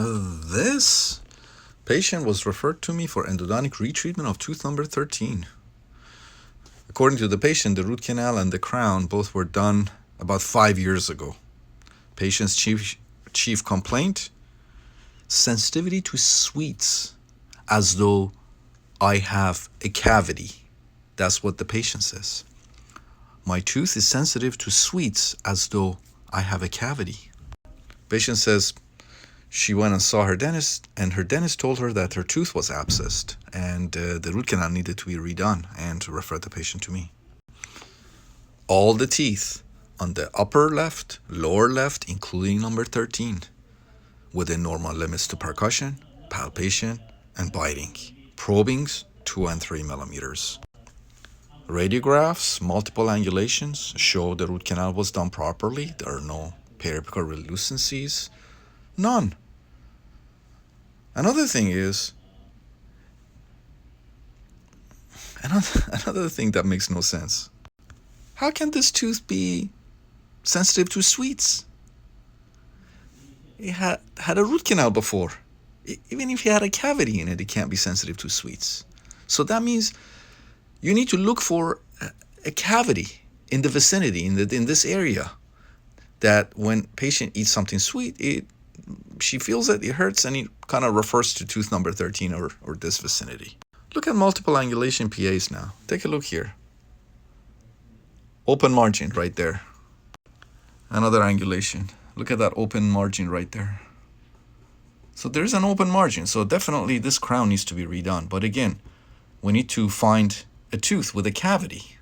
This patient was referred to me for endodontic retreatment of tooth number 13. According to the patient, the root canal and the crown both were done about 5 years ago. Patient's chief complaint: sensitivity to sweets, as though I have a cavity. That's what the patient says. My tooth is sensitive to sweets as though I have a cavity. Patient says she went and saw her dentist, and her dentist told her that her tooth was abscessed and the root canal needed to be redone, and referred the patient to me. All the teeth on the upper left, lower left, including number 13, within normal limits to percussion, palpation, and biting. Probings 2 and 3 millimeters. Radiographs, multiple angulations show the root canal was done properly. There are no periapical relucencies. None. Another thing that makes no sense. How can this tooth be sensitive to sweets? It had a root canal before. Even if he had a cavity in it, it can't be sensitive to sweets. So that means you need to look for a cavity in the vicinity, in this area, that when patient eats something sweet, she feels it hurts, and it kind of refers to tooth number 13 or this vicinity. Look at multiple angulation PAs now. Take a look here. Open margin right there. Another angulation. Look at that open margin right there. So there's an open margin. So definitely this crown needs to be redone. But again, we need to find a tooth with a cavity,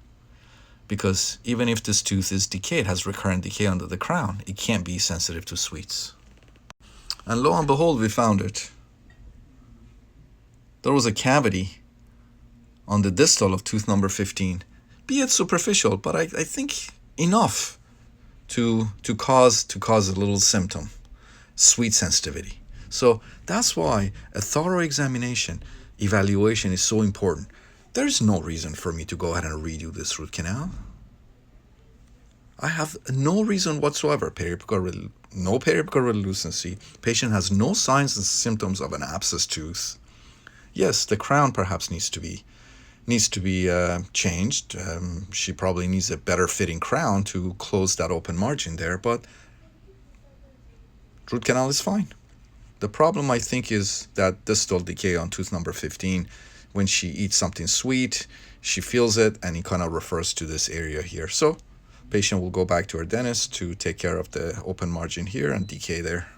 because even if this tooth is decayed, has recurrent decay under the crown, it can't be sensitive to sweets. And lo and behold, we found it. There was a cavity on the distal of tooth number 15, be it superficial, but I think enough to cause a little symptom, sweet sensitivity. So that's why a thorough evaluation is so important. There's no reason for me to go ahead and redo this root canal. I have no reason whatsoever. No periapical relucency. Patient has no signs and symptoms of an abscess tooth. Yes, the crown perhaps needs to be changed. She probably needs a better fitting crown to close that open margin there, but root canal is fine. The problem, I think, is that distal decay on tooth number 15. When she eats something sweet, she feels it, and it kind of refers to this area here. So patient will go back to her dentist to take care of the open margin here and decay there.